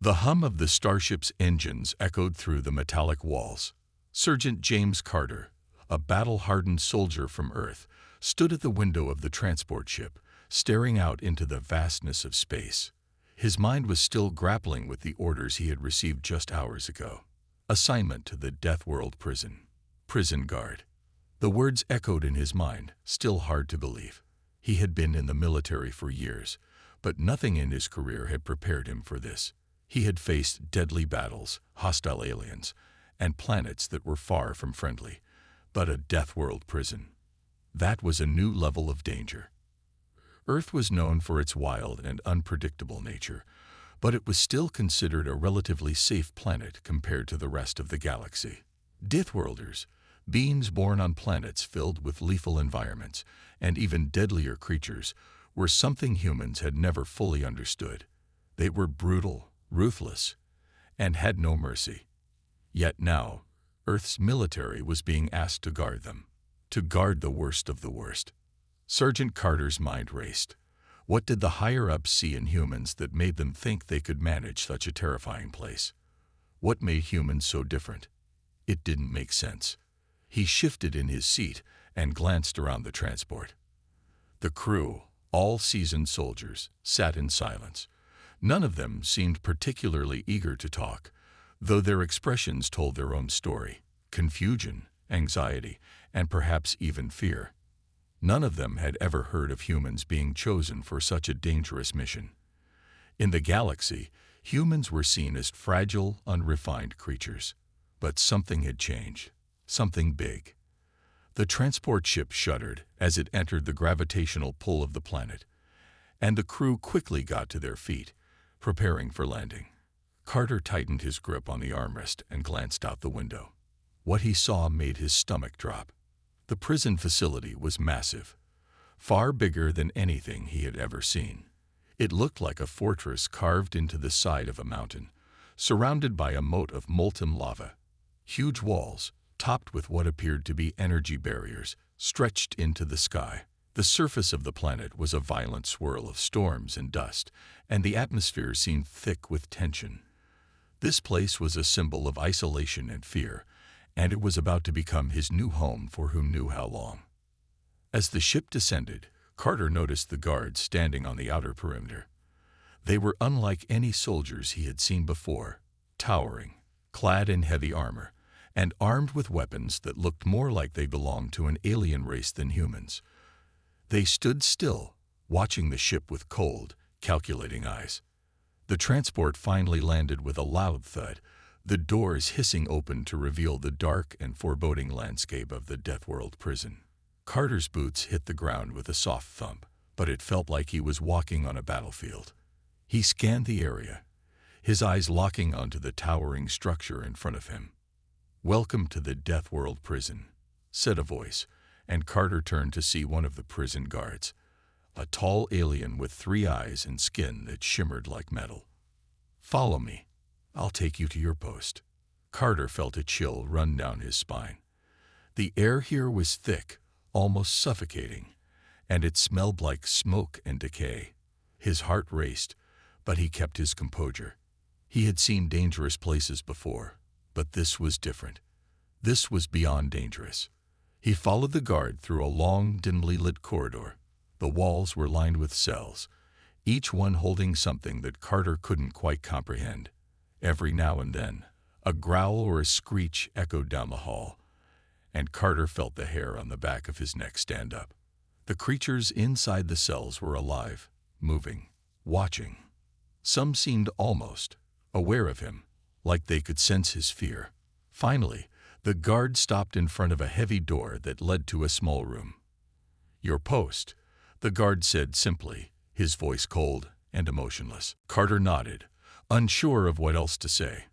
The hum of the starship's engines echoed through the metallic walls. Sergeant James Carter, a battle-hardened soldier from Earth, stood at the window of the transport ship, staring out into the vastness of space. His mind was still grappling with the orders he had received just hours ago. Assignment to the Deathworld prison. Prison guard. The words echoed in his mind, still hard to believe. He had been in the military for years, but nothing in his career had prepared him for this. He had faced deadly battles, hostile aliens, and planets that were far from friendly. But a Deathworld prison. That was a new level of danger. Earth was known for its wild and unpredictable nature, but it was still considered a relatively safe planet compared to the rest of the galaxy. Deathworlders, beings born on planets filled with lethal environments and even deadlier creatures, were something humans had never fully understood. They were brutal, ruthless, and had no mercy. Yet now, Earth's military was being asked to guard them, to guard the worst of the worst. Sergeant Carter's mind raced. What did the higher-ups see in humans that made them think they could manage such a terrifying place? What made humans so different? It didn't make sense. He shifted in his seat and glanced around the transport. The crew, all seasoned soldiers, sat in silence. None of them seemed particularly eager to talk, though their expressions told their own story: confusion, anxiety, and perhaps even fear. None of them had ever heard of humans being chosen for such a dangerous mission. In the galaxy, humans were seen as fragile, unrefined creatures. But something had changed. Something big. The transport ship shuddered as it entered the gravitational pull of the planet, and the crew quickly got to their feet, preparing for landing. Carter tightened his grip on the armrest and glanced out the window. What he saw made his stomach drop. The prison facility was massive, far bigger than anything he had ever seen. It looked like a fortress carved into the side of a mountain, surrounded by a moat of molten lava. Huge walls, topped with what appeared to be energy barriers, stretched into the sky. The surface of the planet was a violent swirl of storms and dust, and the atmosphere seemed thick with tension. This place was a symbol of isolation and fear, and it was about to become his new home for who knew how long. As the ship descended, Carter noticed the guards standing on the outer perimeter. They were unlike any soldiers he had seen before, towering, clad in heavy armor, and armed with weapons that looked more like they belonged to an alien race than humans. They stood still, watching the ship with cold, calculating eyes. The transport finally landed with a loud thud, the doors hissing open to reveal the dark and foreboding landscape of the Deathworld prison. Carter's boots hit the ground with a soft thump, but it felt like he was walking on a battlefield. He scanned the area, his eyes locking onto the towering structure in front of him. "Welcome to the Deathworld prison," said a voice, and Carter turned to see one of the prison guards, a tall alien with 3 eyes and skin that shimmered like metal. "Follow me. I'll take you to your post." Carter felt a chill run down his spine. The air here was thick, almost suffocating, and it smelled like smoke and decay. His heart raced, but he kept his composure. He had seen dangerous places before, but this was different. This was beyond dangerous. He followed the guard through a long, dimly lit corridor. The walls were lined with cells, each one holding something that Carter couldn't quite comprehend. Every now and then, a growl or a screech echoed down the hall, and Carter felt the hair on the back of his neck stand up. The creatures inside the cells were alive, moving, watching. Some seemed almost aware of him, like they could sense his fear. Finally, the guard stopped in front of a heavy door that led to a small room. "Your post," the guard said simply, his voice cold and emotionless. Carter nodded, unsure of what else to say.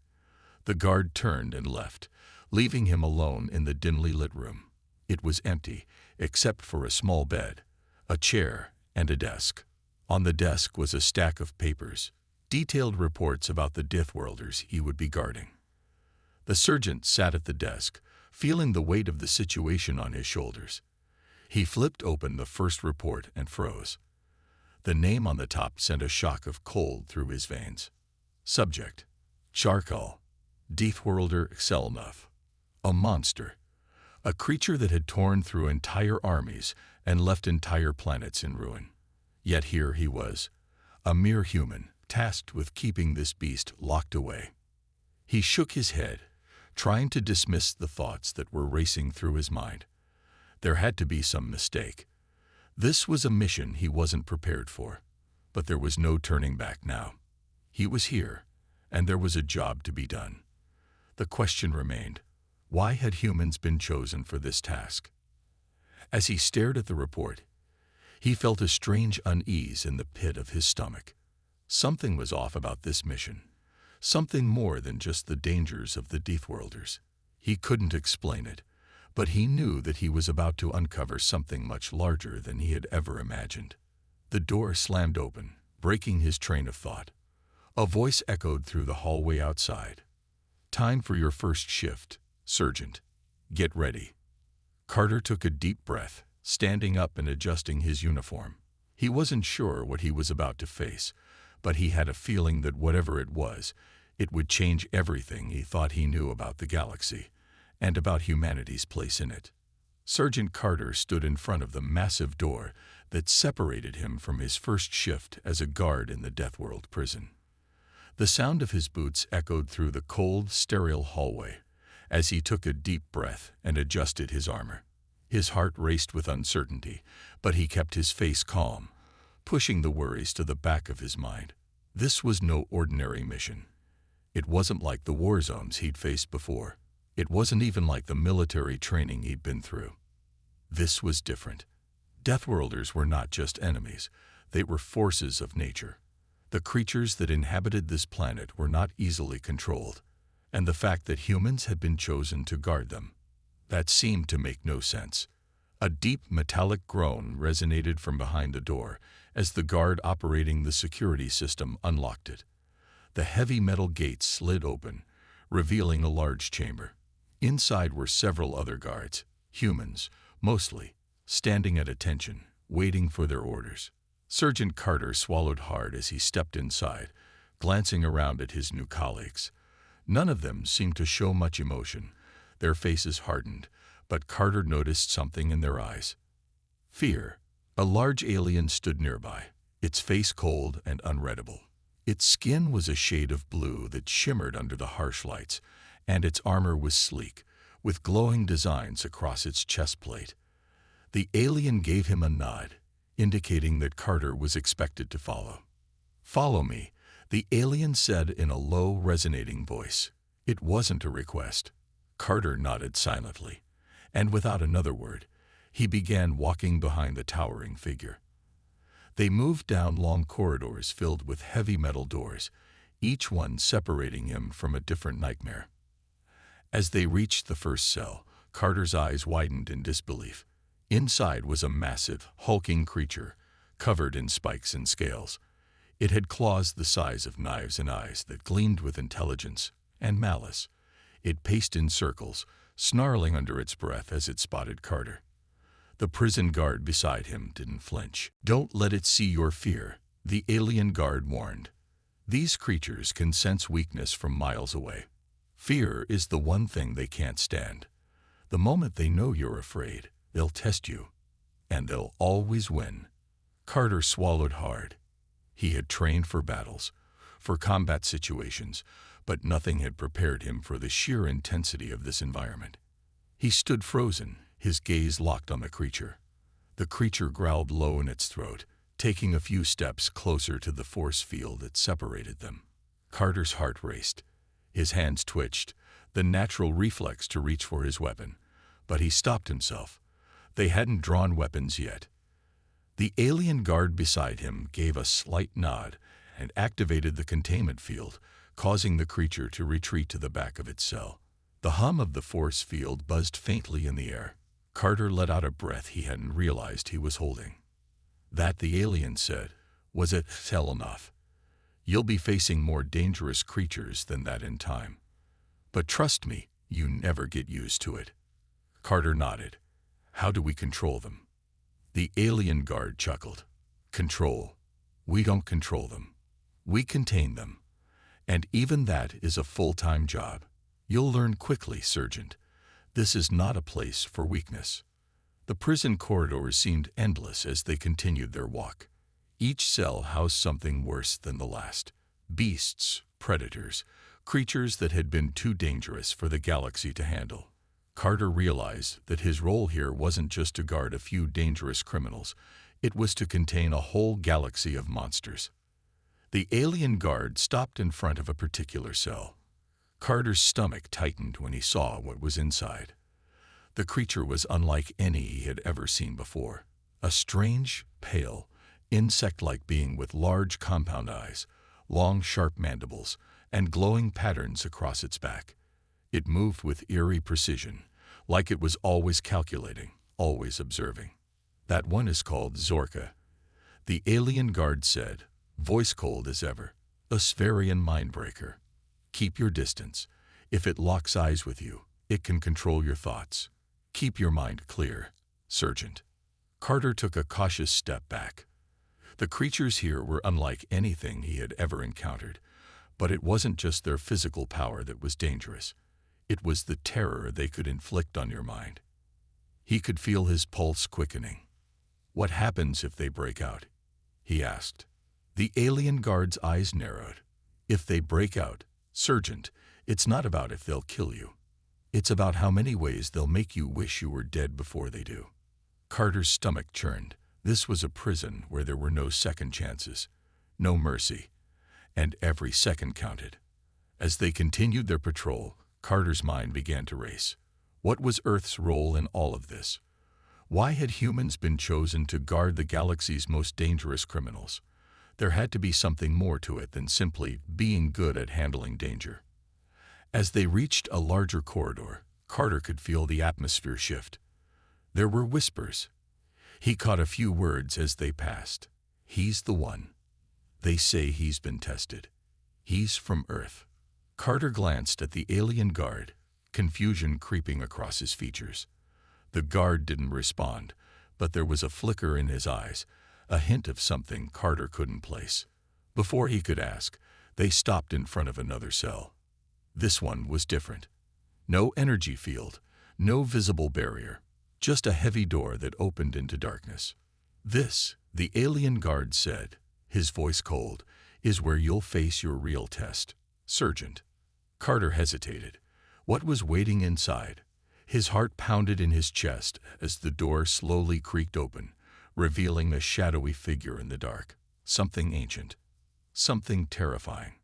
The guard turned and left, leaving him alone in the dimly lit room. It was empty, except for a small bed, a chair, and a desk. On the desk was a stack of papers, detailed reports about the Deathworlders he would be guarding. The sergeant sat at the desk, feeling the weight of the situation on his shoulders. He flipped open the first report and froze. The name on the top sent a shock of cold through his veins. Subject: Charcoal. Deathworlder Excelnuff. A monster. A creature that had torn through entire armies and left entire planets in ruin. Yet here he was, a mere human, tasked with keeping this beast locked away. He shook his head, trying to dismiss the thoughts that were racing through his mind. There had to be some mistake. This was a mission he wasn't prepared for, but there was no turning back now. He was here, and there was a job to be done. The question remained, why had humans been chosen for this task? As he stared at the report, he felt a strange unease in the pit of his stomach. Something was off about this mission, something more than just the dangers of the Deathworlders. He couldn't explain it, but he knew that he was about to uncover something much larger than he had ever imagined. The door slammed open, breaking his train of thought. A voice echoed through the hallway outside. "Time for your first shift, Sergeant. Get ready." Carter took a deep breath, standing up and adjusting his uniform. He wasn't sure what he was about to face, but he had a feeling that whatever it was, it would change everything he thought he knew about the galaxy and about humanity's place in it. Sergeant Carter stood in front of the massive door that separated him from his first shift as a guard in the Deathworld prison. The sound of his boots echoed through the cold, sterile hallway as he took a deep breath and adjusted his armor. His heart raced with uncertainty, but he kept his face calm, pushing the worries to the back of his mind. This was no ordinary mission. It wasn't like the war zones he'd faced before. It wasn't even like the military training he'd been through. This was different. Deathworlders were not just enemies, they were forces of nature. The creatures that inhabited this planet were not easily controlled, and the fact that humans had been chosen to guard them, that seemed to make no sense. A deep metallic groan resonated from behind the door as the guard operating the security system unlocked it. The heavy metal gates slid open, revealing a large chamber. Inside were several other guards, humans, mostly, standing at attention, waiting for their orders. Sergeant Carter swallowed hard as he stepped inside, glancing around at his new colleagues. None of them seemed to show much emotion. Their faces hardened, but Carter noticed something in their eyes. Fear. A large alien stood nearby, its face cold and unreadable. Its skin was a shade of blue that shimmered under the harsh lights, and its armor was sleek, with glowing designs across its chest plate. The alien gave him a nod, indicating that Carter was expected to follow. "Follow me," the alien said in a low, resonating voice. It wasn't a request. Carter nodded silently, and without another word, he began walking behind the towering figure. They moved down long corridors filled with heavy metal doors, each one separating him from a different nightmare. As they reached the first cell, Carter's eyes widened in disbelief. Inside was a massive, hulking creature, covered in spikes and scales. It had claws the size of knives and eyes that gleamed with intelligence and malice. It paced in circles, snarling under its breath as it spotted Carter. The prison guard beside him didn't flinch. "Don't let it see your fear," the alien guard warned. "These creatures can sense weakness from miles away. Fear is the one thing they can't stand. The moment they know you're afraid, they'll test you, and they'll always win." Carter swallowed hard. He had trained for battles, for combat situations, but nothing had prepared him for the sheer intensity of this environment. He stood frozen, his gaze locked on the creature. The creature growled low in its throat, taking a few steps closer to the force field that separated them. Carter's heart raced. His hands twitched, the natural reflex to reach for his weapon, but he stopped himself. They hadn't drawn weapons yet. The alien guard beside him gave a slight nod and activated the containment field, causing the creature to retreat to the back of its cell. The hum of the force field buzzed faintly in the air. Carter let out a breath he hadn't realized he was holding. That, the alien said, was it hell enough. You'll be facing more dangerous creatures than that in time. But trust me, you never get used to it. Carter nodded. How do we control them? The alien guard chuckled. Control. We don't control them. We contain them. And even that is a full-time job. You'll learn quickly, Sergeant. This is not a place for weakness. The prison corridors seemed endless as they continued their walk. Each cell housed something worse than the last. Beasts, predators, creatures that had been too dangerous for the galaxy to handle. Carter realized that his role here wasn't just to guard a few dangerous criminals. It was to contain a whole galaxy of monsters. The alien guard stopped in front of a particular cell. Carter's stomach tightened when he saw what was inside. The creature was unlike any he had ever seen before. A strange, pale, insect-like being with large compound eyes, long sharp mandibles, and glowing patterns across its back. It moved with eerie precision, like it was always calculating, always observing. That one is called Zorka, the alien guard said, voice cold as ever. A Spherian mindbreaker. Keep your distance. If it locks eyes with you, it can control your thoughts. Keep your mind clear, Sergeant. Carter took a cautious step back. The creatures here were unlike anything he had ever encountered, but it wasn't just their physical power that was dangerous. It was the terror they could inflict on your mind. He could feel his pulse quickening. What happens if they break out? He asked. The alien guard's eyes narrowed. If they break out, Sergeant, it's not about if they'll kill you. It's about how many ways they'll make you wish you were dead before they do. Carter's stomach churned. This was a prison where there were no second chances, no mercy, and every second counted. As they continued their patrol, Carter's mind began to race. What was Earth's role in all of this? Why had humans been chosen to guard the galaxy's most dangerous criminals? There had to be something more to it than simply being good at handling danger. As they reached a larger corridor, Carter could feel the atmosphere shift. There were whispers. He caught a few words as they passed. He's the one. They say he's been tested. He's from Earth. Carter glanced at the alien guard, confusion creeping across his features. The guard didn't respond, but there was a flicker in his eyes, a hint of something Carter couldn't place. Before he could ask, they stopped in front of another cell. This one was different. No energy field, no visible barrier, just a heavy door that opened into darkness. This, the alien guard said, his voice cold, is where you'll face your real test, Sergeant. Carter hesitated. What was waiting inside? His heart pounded in his chest as the door slowly creaked open, revealing a shadowy figure in the dark. Something ancient. Something terrifying.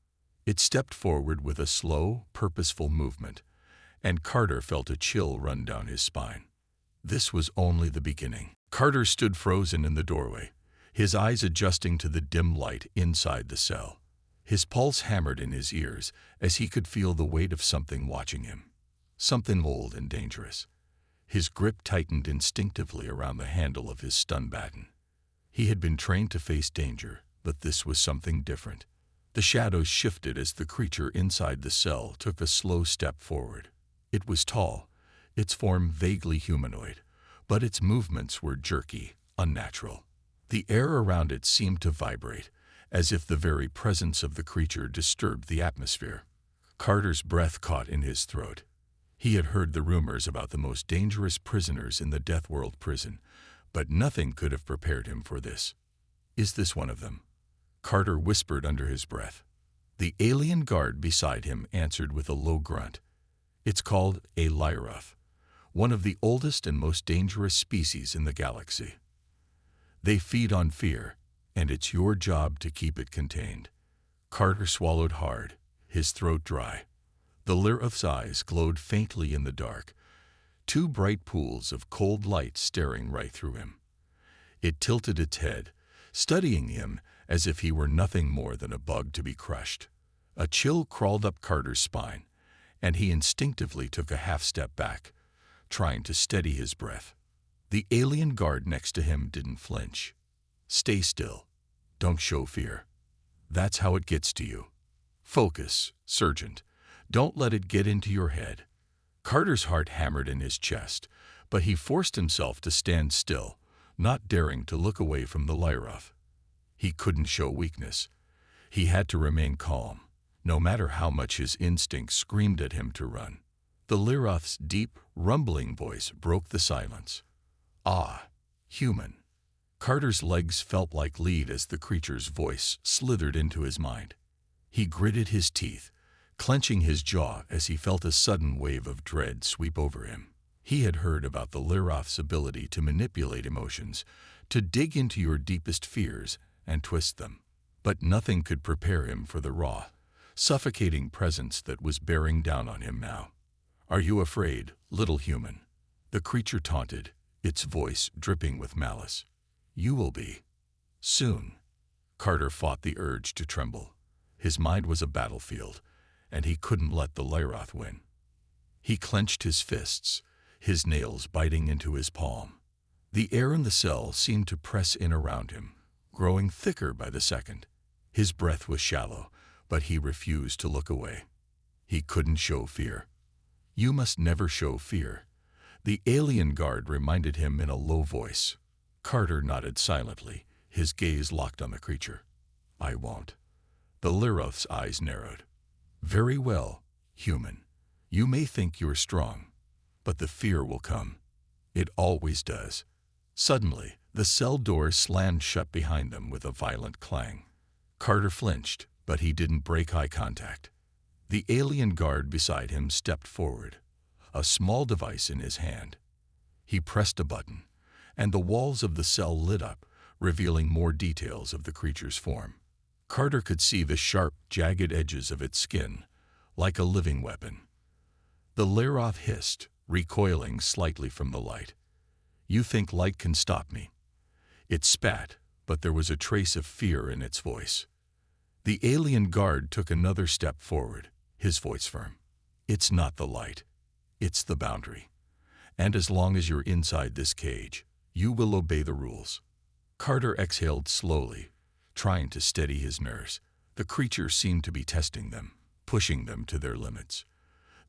It stepped forward with a slow, purposeful movement, and Carter felt a chill run down his spine. This was only the beginning. Carter stood frozen in the doorway, his eyes adjusting to the dim light inside the cell. His pulse hammered in his ears as he could feel the weight of something watching him. Something old and dangerous. His grip tightened instinctively around the handle of his stun baton. He had been trained to face danger, but this was something different. The shadows shifted as the creature inside the cell took a slow step forward. It was tall, its form vaguely humanoid, but its movements were jerky, unnatural. The air around it seemed to vibrate, as if the very presence of the creature disturbed the atmosphere. Carter's breath caught in his throat. He had heard the rumors about the most dangerous prisoners in the Deathworld prison, but nothing could have prepared him for this. Is this one of them? Carter whispered under his breath. The alien guard beside him answered with a low grunt. It's called a Lyroth, one of the oldest and most dangerous species in the galaxy. They feed on fear, and it's your job to keep it contained. Carter swallowed hard, his throat dry. The Lyroth's eyes glowed faintly in the dark, two bright pools of cold light staring right through him. It tilted its head, studying him as if he were nothing more than a bug to be crushed. A chill crawled up Carter's spine, and he instinctively took a half-step back, trying to steady his breath. The alien guard next to him didn't flinch. Stay still. Don't show fear. That's how it gets to you. Focus, Sergeant. Don't let it get into your head. Carter's heart hammered in his chest, but he forced himself to stand still, not daring to look away from the Lyroth. He couldn't show weakness. He had to remain calm, no matter how much his instincts screamed at him to run. The Lyroth's deep, rumbling voice broke the silence. "Ah, human." Carter's legs felt like lead as the creature's voice slithered into his mind. He gritted his teeth, clenching his jaw as he felt a sudden wave of dread sweep over him. He had heard about the Lyroth's ability to manipulate emotions, to dig into your deepest fears and twist them. But nothing could prepare him for the raw, suffocating presence that was bearing down on him now. "Are you afraid, little human?" The creature taunted, its voice dripping with malice. "You will be. Soon." Carter fought the urge to tremble. His mind was a battlefield, and he couldn't let the Lyroth win. He clenched his fists, his nails biting into his palm. The air in the cell seemed to press in around him, growing thicker by the second. His breath was shallow, but he refused to look away. He couldn't show fear. "You must never show fear," the alien guard reminded him in a low voice. Carter nodded silently, his gaze locked on the creature. "I won't." The Lyroth's eyes narrowed. "Very well, human. You may think you're strong, but the fear will come. It always does." Suddenly, the cell door slammed shut behind them with a violent clang. Carter flinched, but he didn't break eye contact. The alien guard beside him stepped forward, a small device in his hand. He pressed a button, and the walls of the cell lit up, revealing more details of the creature's form. Carter could see the sharp, jagged edges of its skin, like a living weapon. The Lyroth hissed, recoiling slightly from the light. "You think light can stop me?" It spat, but there was a trace of fear in its voice. The alien guard took another step forward, his voice firm. "It's not the light. It's the boundary. And as long as you're inside this cage, you will obey the rules." Carter exhaled slowly, trying to steady his nerves. The creature seemed to be testing them, pushing them to their limits.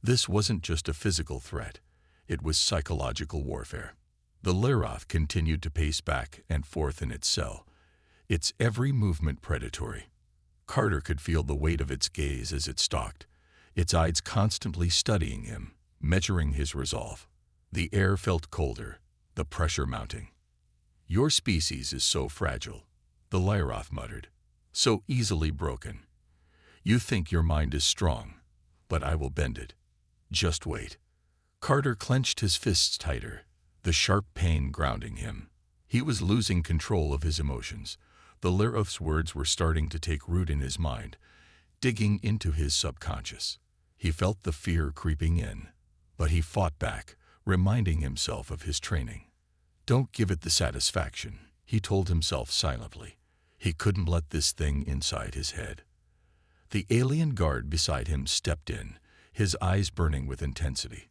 This wasn't just a physical threat. It was psychological warfare. The Lyroth continued to pace back and forth in its cell, its every movement predatory. Carter could feel the weight of its gaze as it stalked, its eyes constantly studying him, measuring his resolve. The air felt colder, the pressure mounting. "Your species is so fragile," the Lyroth muttered, "so easily broken. You think your mind is strong, but I will bend it. Just wait." Carter clenched his fists tighter, the sharp pain grounding him. He was losing control of his emotions. The Lyroth's words were starting to take root in his mind, digging into his subconscious. He felt the fear creeping in, but he fought back, reminding himself of his training. "Don't give it the satisfaction," he told himself silently. He couldn't let this thing inside his head. The alien guard beside him stepped in, his eyes burning with intensity.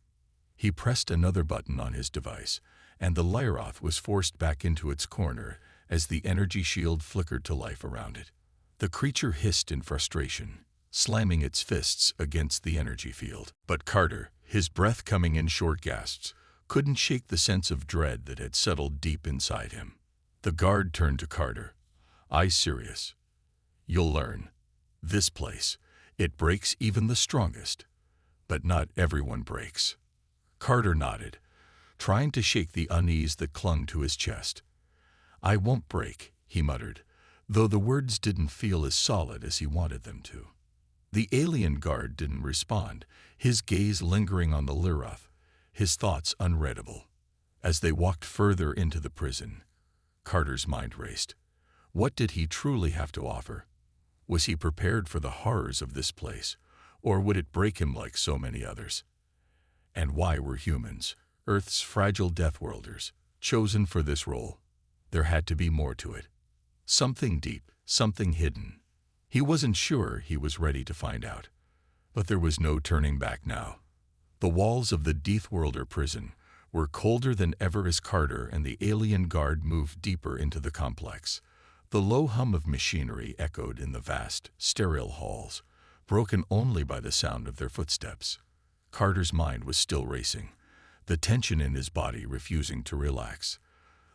He pressed another button on his device, and the Lyroth was forced back into its corner as the energy shield flickered to life around it. The creature hissed in frustration, slamming its fists against the energy field. But Carter, his breath coming in short gasps, couldn't shake the sense of dread that had settled deep inside him. The guard turned to Carter, eyes serious. "You'll learn. This place, it breaks even the strongest. But not everyone breaks." Carter nodded, trying to shake the unease that clung to his chest. "I won't break," he muttered, though the words didn't feel as solid as he wanted them to. The alien guard didn't respond, his gaze lingering on the Lyroth, his thoughts unreadable. As they walked further into the prison, Carter's mind raced. What did he truly have to offer? Was he prepared for the horrors of this place, or would it break him like so many others? And why were humans, Earth's fragile Deathworlders, chosen for this role? There had to be more to it. Something deep, something hidden. He wasn't sure he was ready to find out. But there was no turning back now. The walls of the Deathworlder prison were colder than ever as Carter and the alien guard moved deeper into the complex. The low hum of machinery echoed in the vast, sterile halls, broken only by the sound of their footsteps. Carter's mind was still racing, the tension in his body refusing to relax.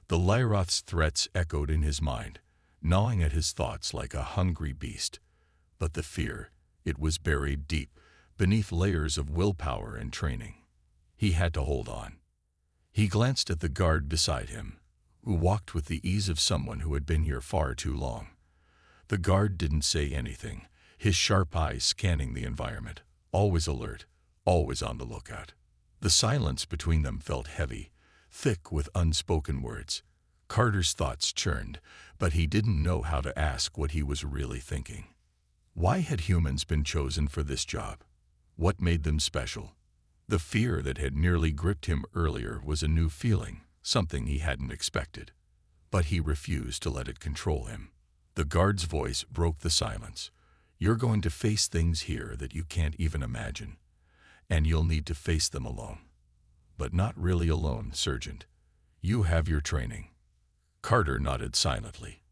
The Lyroth's threats echoed in his mind, gnawing at his thoughts like a hungry beast. But the fear, It was buried deep, beneath layers of willpower and training. He had to hold on. He glanced at the guard beside him, who walked with the ease of someone who had been here far too long. The guard didn't say anything, his sharp eyes scanning the environment, always alert, always on the lookout. The silence between them felt heavy, thick with unspoken words. Carter's thoughts churned, but he didn't know how to ask what he was really thinking. Why had humans been chosen for this job? What made them special? The fear that had nearly gripped him earlier was a new feeling, something he hadn't expected. But he refused to let it control him. The guard's voice broke the silence. You're going to face things here that you can't even imagine. And you'll need to face them alone. But not really alone, Sergeant. You have your training. Carter nodded silently.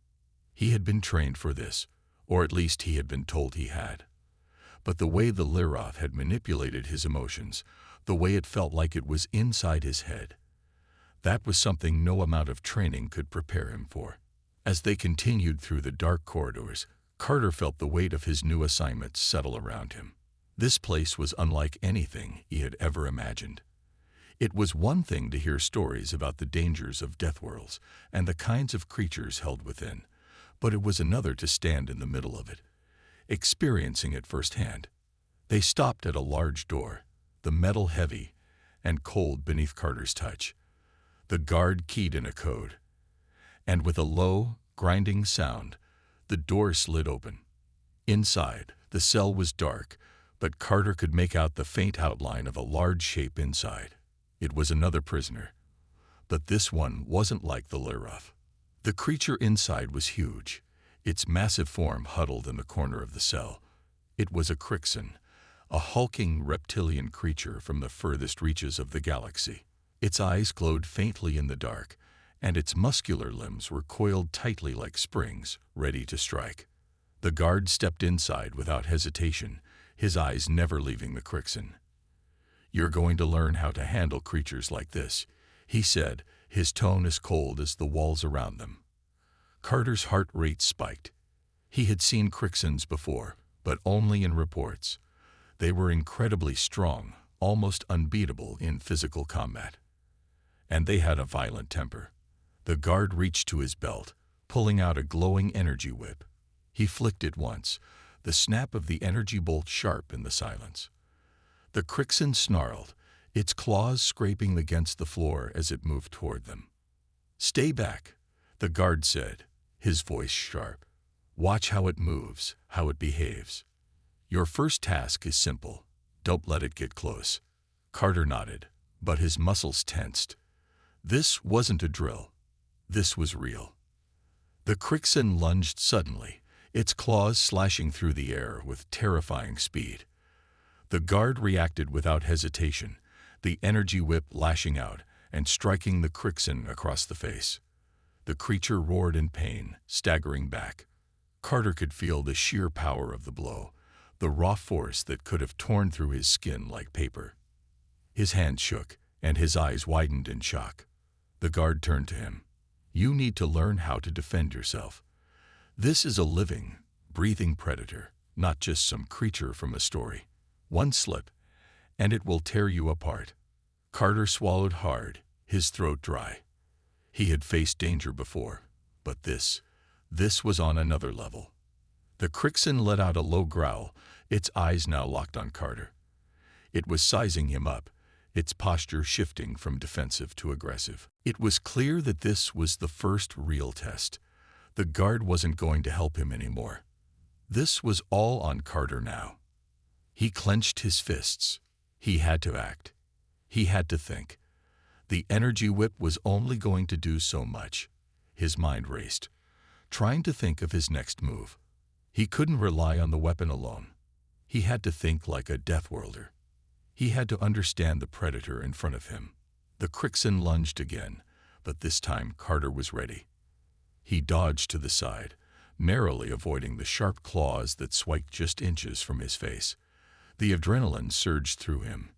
He had been trained for this, or at least he had been told he had. But the way the Lyroth had manipulated his emotions, the way it felt like it was inside his head, that was something no amount of training could prepare him for. As they continued through the dark corridors, Carter felt the weight of his new assignments settle around him. This place was unlike anything he had ever imagined. It was one thing to hear stories about the dangers of Deathworlds and the kinds of creatures held within, but it was another to stand in the middle of it, experiencing it firsthand. They stopped at a large door, the metal heavy and cold beneath Carter's touch. The guard keyed in a code, and with a low, grinding sound, the door slid open. Inside, the cell was dark, but Carter could make out the faint outline of a large shape inside. It was another prisoner, but this one wasn't like the Lyroth. The creature inside was huge, its massive form huddled in the corner of the cell. It was a Crixin, a hulking reptilian creature from the furthest reaches of the galaxy. Its eyes glowed faintly in the dark, and its muscular limbs were coiled tightly like springs, ready to strike. The guard stepped inside without hesitation, his eyes never leaving the Crixin. You're going to learn how to handle creatures like this, he said, his tone as cold as the walls around them. Carter's heart rate spiked. He had seen Crixins before, but only in reports. They were incredibly strong, almost unbeatable in physical combat. And they had a violent temper. The guard reached to his belt, pulling out a glowing energy whip. He flicked it once, the snap of the energy bolt sharp in the silence. The Crixin snarled, its claws scraping against the floor as it moved toward them. "Stay back," the guard said, his voice sharp. "Watch how it moves, how it behaves. Your first task is simple. Don't let it get close." Carter nodded, but his muscles tensed. This wasn't a drill. This was real. The Crixin lunged suddenly, its claws slashing through the air with terrifying speed. The guard reacted without hesitation, the energy whip lashing out and striking the Crixin across the face. The creature roared in pain, staggering back. Carter could feel the sheer power of the blow, the raw force that could have torn through his skin like paper. His hands shook, and his eyes widened in shock. The guard turned to him. "You need to learn how to defend yourself. This is a living, breathing predator, not just some creature from a story. One slip, and it will tear you apart." Carter swallowed hard, his throat dry. He had faced danger before, but this was on another level. The Crixin let out a low growl, its eyes now locked on Carter. It was sizing him up, its posture shifting from defensive to aggressive. It was clear that this was the first real test. The guard wasn't going to help him anymore. This was all on Carter now. He clenched his fists. He had to act. He had to think. The energy whip was only going to do so much. His mind raced, trying to think of his next move. He couldn't rely on the weapon alone. He had to think like a Deathworlder. He had to understand the predator in front of him. The Crixin lunged again, but this time Carter was ready. He dodged to the side, narrowly avoiding the sharp claws that swiped just inches from his face. The adrenaline surged through him,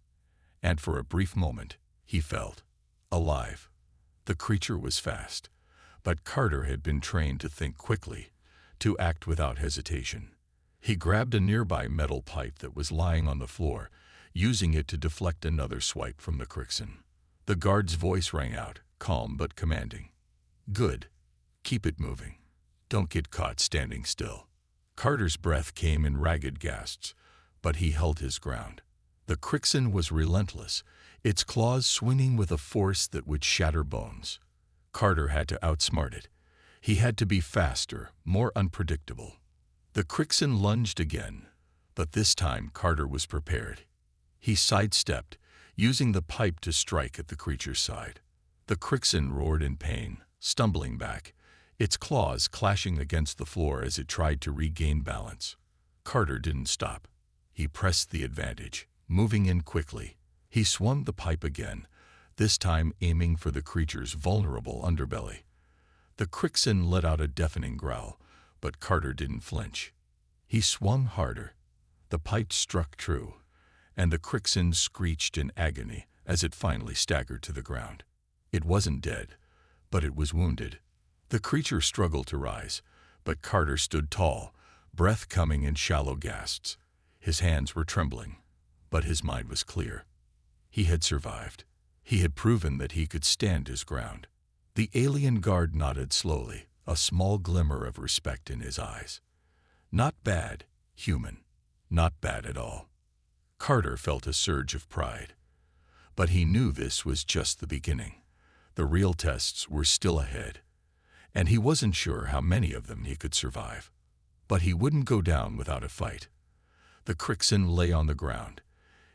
and for a brief moment, he felt alive. The creature was fast, but Carter had been trained to think quickly, to act without hesitation. He grabbed a nearby metal pipe that was lying on the floor, using it to deflect another swipe from the Crixin. The guard's voice rang out, calm but commanding. "Good. Keep it moving. Don't get caught standing still." Carter's breath came in ragged gasps, but he held his ground. The Crixin was relentless, its claws swinging with a force that would shatter bones. Carter had to outsmart it. He had to be faster, more unpredictable. The Crixin lunged again, but this time Carter was prepared. He sidestepped, using the pipe to strike at the creature's side. The Crixin roared in pain, stumbling back, its claws clashing against the floor as it tried to regain balance. Carter didn't stop. He pressed the advantage, moving in quickly. He swung the pipe again, this time aiming for the creature's vulnerable underbelly. The Crixin let out a deafening growl, but Carter didn't flinch. He swung harder. The pipe struck true, and the Crixin screeched in agony as it finally staggered to the ground. It wasn't dead, but it was wounded. The creature struggled to rise, but Carter stood tall, breath coming in shallow gasps. His hands were trembling, but his mind was clear. He had survived. He had proven that he could stand his ground. The alien guard nodded slowly, a small glimmer of respect in his eyes. Not bad, human. Not bad at all. Carter felt a surge of pride. But he knew this was just the beginning. The real tests were still ahead, and he wasn't sure how many of them he could survive. But he wouldn't go down without a fight. The Crixin lay on the ground,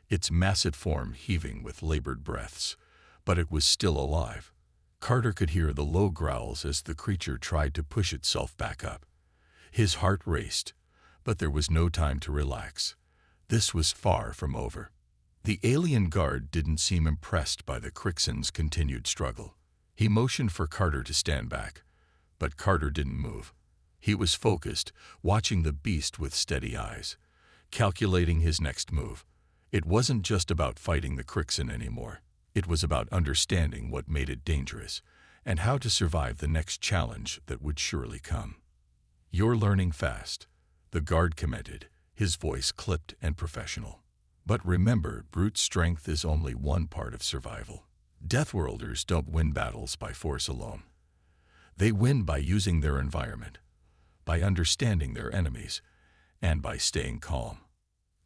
its massive form heaving with labored breaths, but it was still alive. Carter could hear the low growls as the creature tried to push itself back up. His heart raced, but there was no time to relax. This was far from over. The alien guard didn't seem impressed by the Crixin's continued struggle. He motioned for Carter to stand back, but Carter didn't move. He was focused, watching the beast with steady eyes, calculating his next move. It wasn't just about fighting the Crixin anymore. It was about understanding what made it dangerous and how to survive the next challenge that would surely come. "You're learning fast," the guard commented, his voice clipped and professional. "But remember, brute strength is only one part of survival. Deathworlders don't win battles by force alone. They win by using their environment, by understanding their enemies, and by staying calm."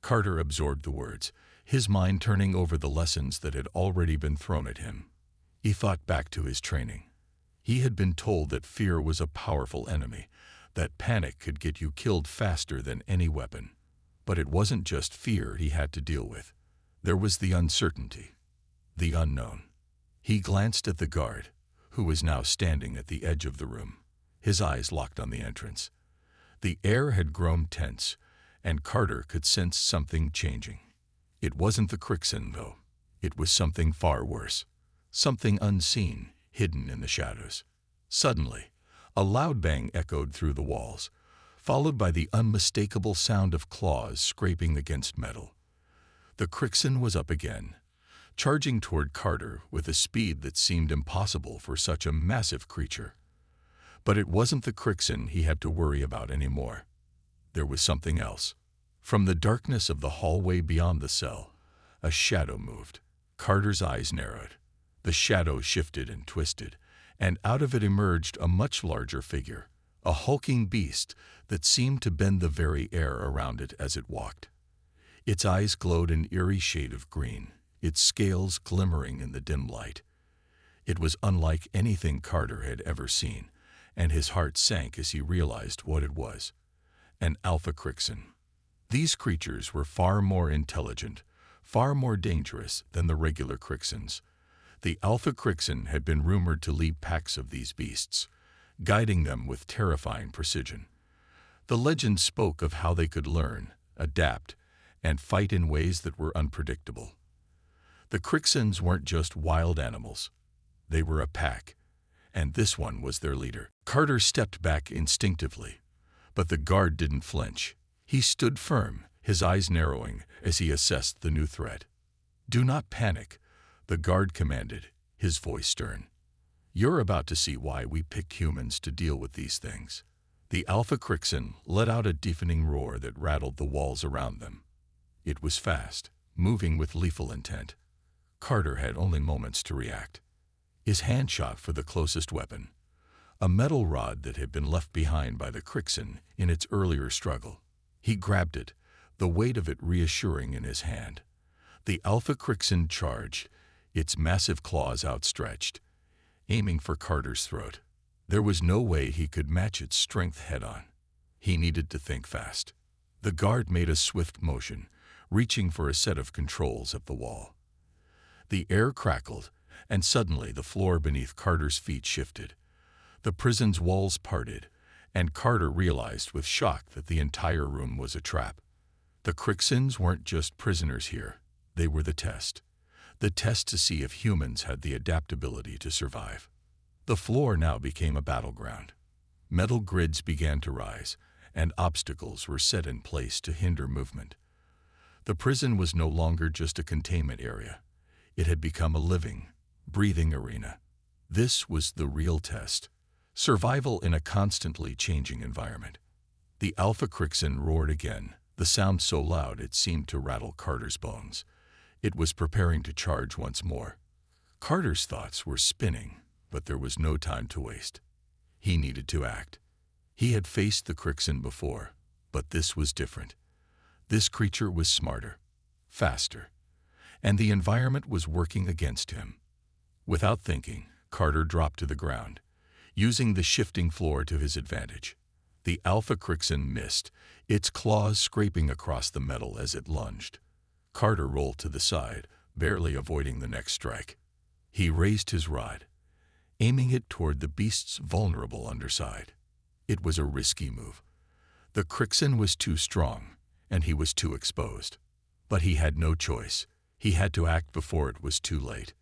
Carter absorbed the words, his mind turning over the lessons that had already been thrown at him. He thought back to his training. He had been told that fear was a powerful enemy, that panic could get you killed faster than any weapon. But it wasn't just fear he had to deal with. There was the uncertainty, the unknown. He glanced at the guard, who was now standing at the edge of the room, his eyes locked on the entrance. The air had grown tense, and Carter could sense something changing. It wasn't the Crixin, though. It was something far worse, something unseen, hidden in the shadows. Suddenly, a loud bang echoed through the walls, followed by the unmistakable sound of claws scraping against metal. The Crixin was up again, charging toward Carter with a speed that seemed impossible for such a massive creature. But it wasn't the Crixin he had to worry about anymore. There was something else. From the darkness of the hallway beyond the cell, a shadow moved. Carter's eyes narrowed. The shadow shifted and twisted, and out of it emerged a much larger figure, a hulking beast that seemed to bend the very air around it as it walked. Its eyes glowed an eerie shade of green, its scales glimmering in the dim light. It was unlike anything Carter had ever seen, and his heart sank as he realized what it was. An alpha Crixin. These creatures were far more intelligent, far more dangerous than the regular Crixins. The alpha Crixin had been rumored to lead packs of these beasts, guiding them with terrifying precision. The legend spoke of how they could learn, adapt, and fight in ways that were unpredictable. The Crixins weren't just wild animals. They were a pack, and this one was their leader. Carter stepped back instinctively, but the guard didn't flinch. He stood firm, his eyes narrowing as he assessed the new threat. "Do not panic," the guard commanded, his voice stern. "You're about to see why we picked humans to deal with these things. The Alpha Crixin let out a deafening roar that rattled the walls around them. It was fast, moving with lethal intent. Carter had only moments to react. His hand shot for the closest weapon, a metal rod that had been left behind by the Crixin in its earlier struggle. He grabbed it, the weight of it reassuring in his hand. The Alpha Crixin charged, its massive claws outstretched, aiming for Carter's throat. There was no way he could match its strength head-on. He needed to think fast. The guard made a swift motion, reaching for a set of controls at the wall. The air crackled, and suddenly the floor beneath Carter's feet shifted. The prison's walls parted, and Carter realized with shock that the entire room was a trap. The Crixins weren't just prisoners here. They were the test. The test to see if humans had the adaptability to survive. The floor now became a battleground. Metal grids began to rise, and obstacles were set in place to hinder movement. The prison was no longer just a containment area. It had become a living, breathing arena. This was the real test. Survival in a constantly changing environment. The Alpha Crixin roared again, the sound so loud it seemed to rattle Carter's bones. It was preparing to charge once more. Carter's thoughts were spinning, but there was no time to waste. He needed to act. He had faced the Crixin before, but this was different. This creature was smarter, faster, and the environment was working against him. Without thinking, Carter dropped to the ground, using the shifting floor to his advantage. The Alpha Crixin missed, its claws scraping across the metal as it lunged. Carter rolled to the side, barely avoiding the next strike. He raised his rod, aiming it toward the beast's vulnerable underside. It was a risky move. The Crixin was too strong, and he was too exposed. But he had no choice. He had to act before it was too late.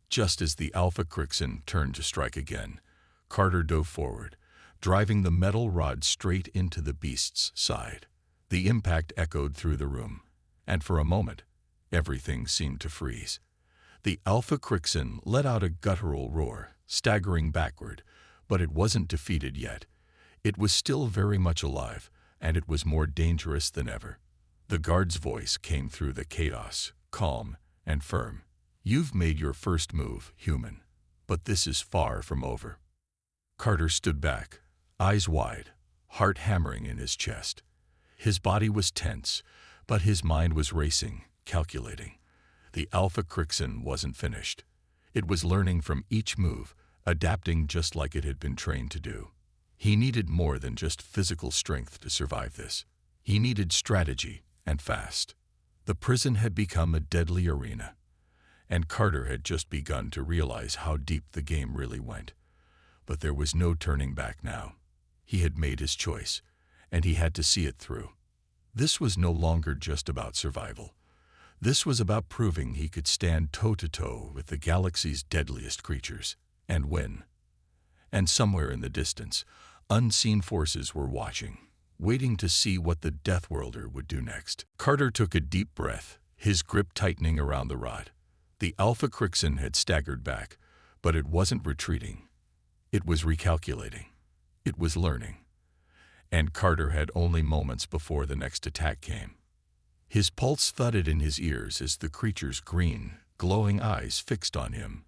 Just as the Alpha Crixin turned to strike again, Carter dove forward, driving the metal rod straight into the beast's side. The impact echoed through the room, and for a moment, everything seemed to freeze. The Alpha Crixin let out a guttural roar, staggering backward, but it wasn't defeated yet. It was still very much alive, and it was more dangerous than ever. The guard's voice came through the chaos, calm and firm. "You've made your first move, human, but this is far from over." Carter stood back, eyes wide, heart hammering in his chest. His body was tense, but his mind was racing, calculating. The Alpha Crixin wasn't finished. It was learning from each move, adapting just like it had been trained to do. He needed more than just physical strength to survive this. He needed strategy, and fast. The prison had become a deadly arena, and Carter had just begun to realize how deep the game really went. But there was no turning back now. He had made his choice, and he had to see it through. This was no longer just about survival. This was about proving he could stand toe-to-toe with the galaxy's deadliest creatures, and win. And somewhere in the distance, unseen forces were watching, waiting to see what the Deathworlder would do next. Carter took a deep breath, his grip tightening around the rod. The Alpha Crixin had staggered back, but it wasn't retreating. It was recalculating. It was learning. And Carter had only moments before the next attack came. His pulse thudded in his ears as the creature's green, glowing eyes fixed on him,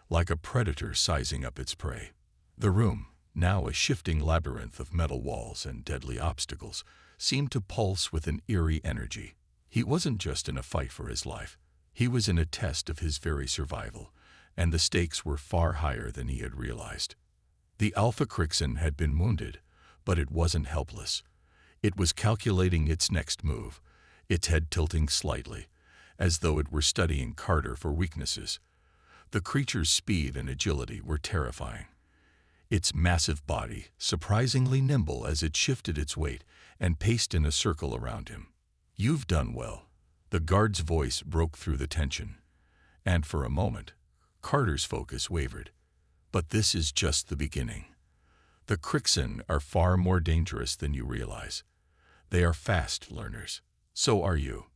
like a predator sizing up its prey. The room, now a shifting labyrinth of metal walls and deadly obstacles, seemed to pulse with an eerie energy. He wasn't just in a fight for his life. He was in a test of his very survival, and the stakes were far higher than he had realized. The Alpha Crixin had been wounded, but it wasn't helpless. It was calculating its next move, its head tilting slightly, as though it were studying Carter for weaknesses. The creature's speed and agility were terrifying. Its massive body, surprisingly nimble as it shifted its weight and paced in a circle around him. "You've done well." The guard's voice broke through the tension, and for a moment, Carter's focus wavered. But this is just the beginning. The Crixin are far more dangerous than you realize. They are fast learners. So are you.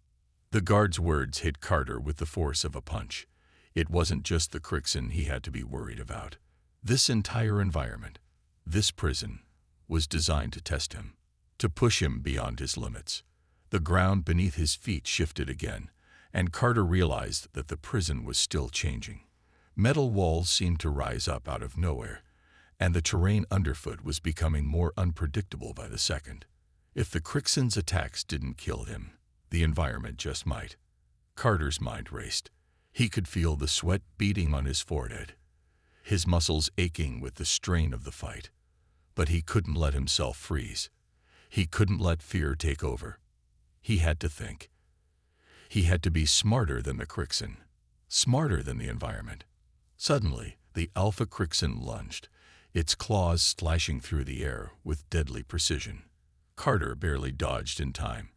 The guard's words hit Carter with the force of a punch. It wasn't just the Crixin he had to be worried about. This entire environment, this prison, was designed to test him, to push him beyond his limits. The ground beneath his feet shifted again, and Carter realized that the prison was still changing. Metal walls seemed to rise up out of nowhere, and the terrain underfoot was becoming more unpredictable by the second. If the Crixen's attacks didn't kill him, the environment just might. Carter's mind raced. He could feel the sweat beading on his forehead, his muscles aching with the strain of the fight. But he couldn't let himself freeze. He couldn't let fear take over. He had to think. He had to be smarter than the Crixen, smarter than the environment. Suddenly, the Alpha Crixen lunged, its claws slashing through the air with deadly precision. Carter barely dodged in time,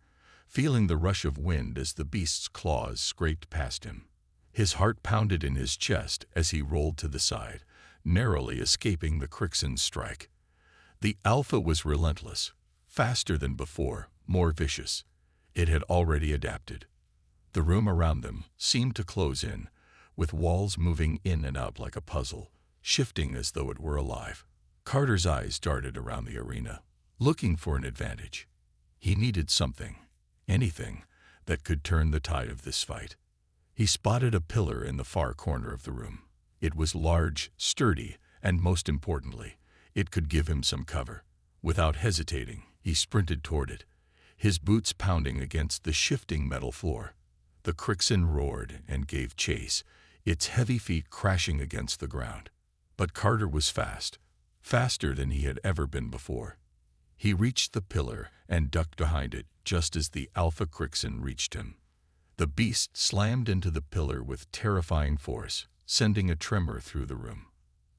feeling the rush of wind as the beast's claws scraped past him. His heart pounded in his chest as he rolled to the side, narrowly escaping the Crixen's strike. The Alpha was relentless, faster than before, more vicious. It had already adapted. The room around them seemed to close in, with walls moving in and out like a puzzle, shifting as though it were alive. Carter's eyes darted around the arena, looking for an advantage. He needed something, anything, that could turn the tide of this fight. He spotted a pillar in the far corner of the room. It was large, sturdy, and most importantly, it could give him some cover. Without hesitating, he sprinted toward it, his boots pounding against the shifting metal floor. The Crixen roared and gave chase, its heavy feet crashing against the ground. But Carter was fast, faster than he had ever been before. He reached the pillar and ducked behind it just as the Alpha Crixen reached him. The beast slammed into the pillar with terrifying force, sending a tremor through the room.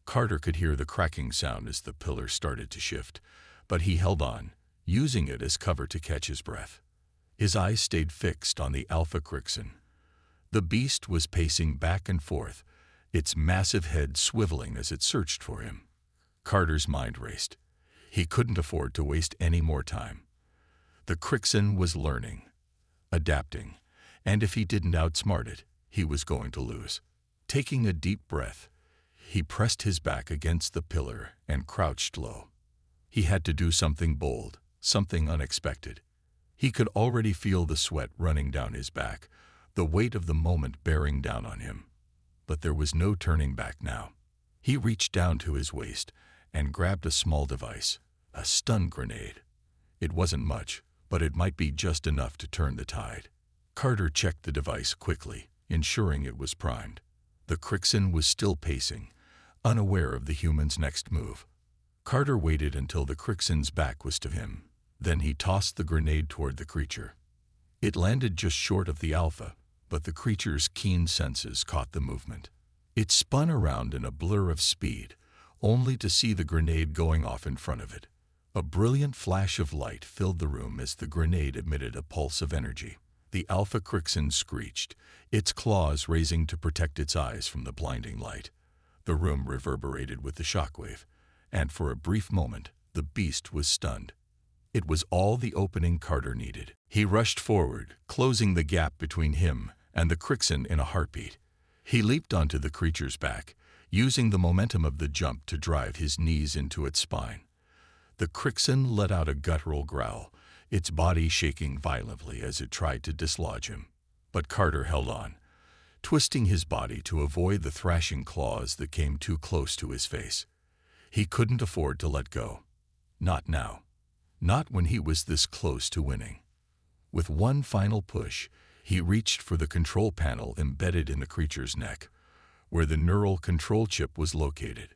Carter could hear the cracking sound as the pillar started to shift, but he held on, using it as cover to catch his breath. His eyes stayed fixed on the Alpha Crixen. The beast was pacing back and forth, its massive head swiveling as it searched for him. Carter's mind raced. He couldn't afford to waste any more time. The Crixen was learning, adapting, and if he didn't outsmart it, he was going to lose. Taking a deep breath, he pressed his back against the pillar and crouched low. He had to do something bold, something unexpected. He could already feel the sweat running down his back, the weight of the moment bearing down on him. But there was no turning back now. He reached down to his waist and grabbed a small device, a stun grenade. It wasn't much, but it might be just enough to turn the tide. Carter checked the device quickly, ensuring it was primed. The Crixen was still pacing, unaware of the human's next move. Carter waited until the Crixen's back was to him. Then he tossed the grenade toward the creature. It landed just short of the Alpha, but the creature's keen senses caught the movement. It spun around in a blur of speed, only to see the grenade going off in front of it. A brilliant flash of light filled the room as the grenade emitted a pulse of energy. The Alpha Crixen screeched, its claws raising to protect its eyes from the blinding light. The room reverberated with the shockwave, and for a brief moment, the beast was stunned. It was all the opening Carter needed. He rushed forward, closing the gap between him and the Crixen in a heartbeat. He leaped onto the creature's back, using the momentum of the jump to drive his knees into its spine. The Crixen let out a guttural growl, its body shaking violently as it tried to dislodge him. But Carter held on, twisting his body to avoid the thrashing claws that came too close to his face. He couldn't afford to let go. Not now. Not when he was this close to winning. With one final push, he reached for the control panel embedded in the creature's neck, where the neural control chip was located.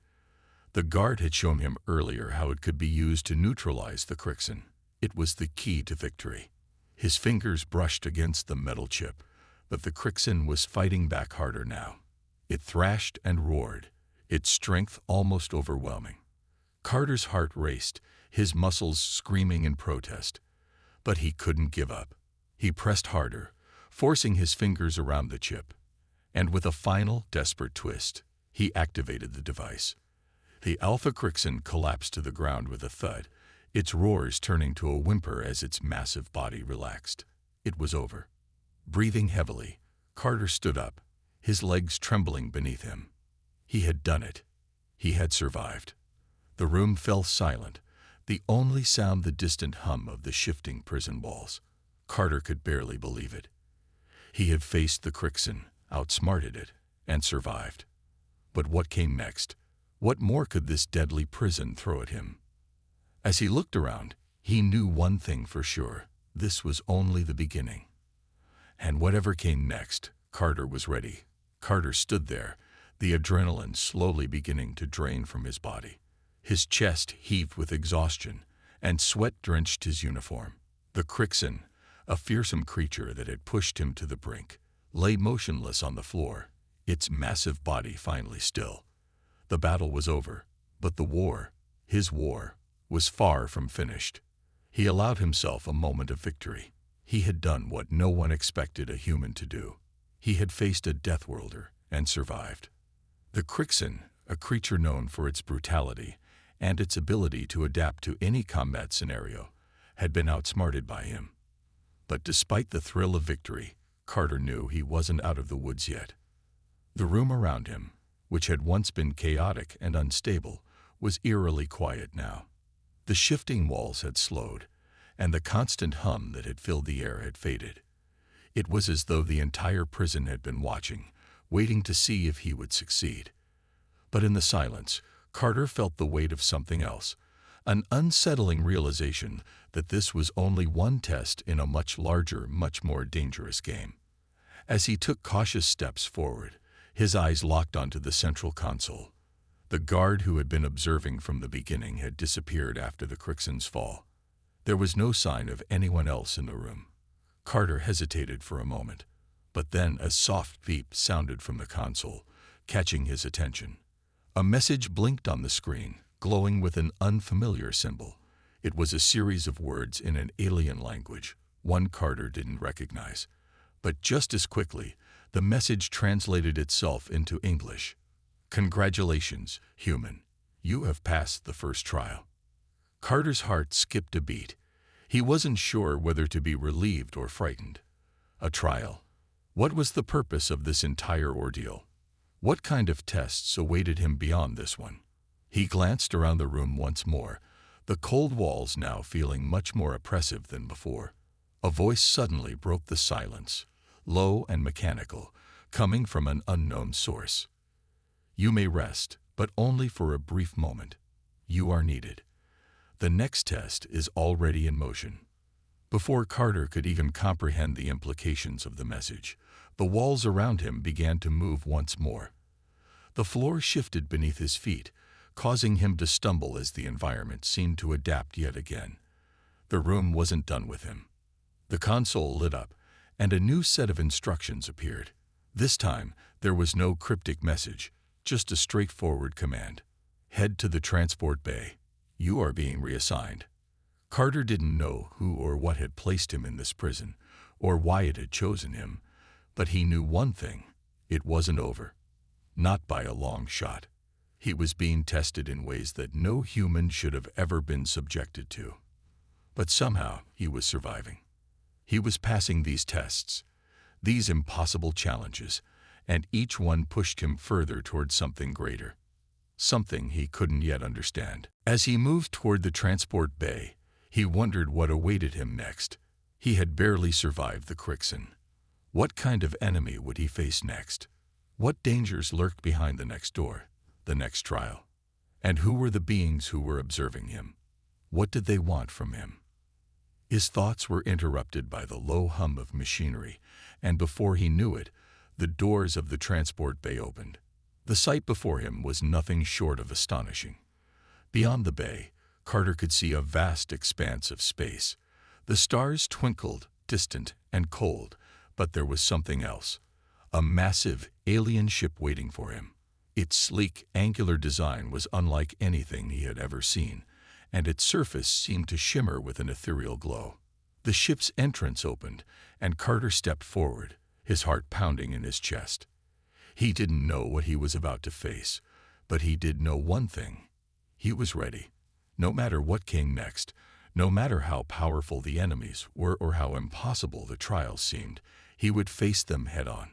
The guard had shown him earlier how it could be used to neutralize the Crixen. It was the key to victory. His fingers brushed against the metal chip, but the Crixen was fighting back harder now. It thrashed and roared, its strength almost overwhelming. Carter's heart raced, his muscles screaming in protest. But he couldn't give up. He pressed harder, forcing his fingers around the chip. And with a final, desperate twist, he activated the device. The Alpha Crixen collapsed to the ground with a thud, its roars turning to a whimper as its massive body relaxed. It was over. Breathing heavily, Carter stood up, his legs trembling beneath him. He had done it. He had survived. The room fell silent, the only sound the distant hum of the shifting prison walls. Carter could barely believe it. He had faced the Crixin, outsmarted it, and survived. But what came next? What more could this deadly prison throw at him? As he looked around, he knew one thing for sure: this was only the beginning. And whatever came next, Carter was ready. Carter stood there, the adrenaline slowly beginning to drain from his body. His chest heaved with exhaustion, and sweat drenched his uniform. The Crixin, a fearsome creature that had pushed him to the brink, lay motionless on the floor, its massive body finally still. The battle was over, but the war, his war, was far from finished. He allowed himself a moment of victory. He had done what no one expected a human to do. He had faced a Deathworlder and survived. The Crixin, a creature known for its brutality and its ability to adapt to any combat scenario, had been outsmarted by him. But despite the thrill of victory, Carter knew he wasn't out of the woods yet. The room around him, which had once been chaotic and unstable, was eerily quiet now. The shifting walls had slowed, and the constant hum that had filled the air had faded. It was as though the entire prison had been watching, waiting to see if he would succeed. But in the silence, Carter felt the weight of something else, an unsettling realization that this was only one test in a much larger, much more dangerous game. As he took cautious steps forward, his eyes locked onto the central console. The guard who had been observing from the beginning had disappeared after the Crixin's fall. There was no sign of anyone else in the room. Carter hesitated for a moment, but then a soft beep sounded from the console, catching his attention. A message blinked on the screen, glowing with an unfamiliar symbol. It was a series of words in an alien language, one Carter didn't recognize. But just as quickly, the message translated itself into English. "Congratulations, human. You have passed the first trial." Carter's heart skipped a beat. He wasn't sure whether to be relieved or frightened. A trial. What was the purpose of this entire ordeal? What kind of tests awaited him beyond this one? He glanced around the room once more, the cold walls now feeling much more oppressive than before. A voice suddenly broke the silence, low and mechanical, coming from an unknown source. "You may rest, but only for a brief moment. You are needed. The next test is already in motion." Before Carter could even comprehend the implications of the message, the walls around him began to move once more. The floor shifted beneath his feet, causing him to stumble as the environment seemed to adapt yet again. The room wasn't done with him. The console lit up, and a new set of instructions appeared. This time, there was no cryptic message, just a straightforward command. "Head to the transport bay. You are being reassigned." Carter didn't know who or what had placed him in this prison, or why it had chosen him, but he knew one thing: it wasn't over. Not by a long shot. He was being tested in ways that no human should have ever been subjected to. But somehow he was surviving. He was passing these tests, these impossible challenges, and each one pushed him further toward something greater, something he couldn't yet understand. As he moved toward the transport bay, he wondered what awaited him next. He had barely survived the Crixin. What kind of enemy would he face next? What dangers lurked behind the next door, the next trial? And who were the beings who were observing him? What did they want from him? His thoughts were interrupted by the low hum of machinery, and before he knew it, the doors of the transport bay opened. The sight before him was nothing short of astonishing. Beyond the bay, Carter could see a vast expanse of space. The stars twinkled, distant and cold, but there was something else. A massive, alien ship waiting for him. Its sleek, angular design was unlike anything he had ever seen, and its surface seemed to shimmer with an ethereal glow. The ship's entrance opened, and Carter stepped forward, his heart pounding in his chest. He didn't know what he was about to face, but he did know one thing. He was ready. No matter what came next, no matter how powerful the enemies were or how impossible the trials seemed, he would face them head-on.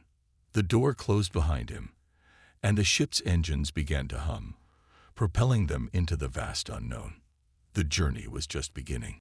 The door closed behind him, and the ship's engines began to hum, propelling them into the vast unknown. The journey was just beginning.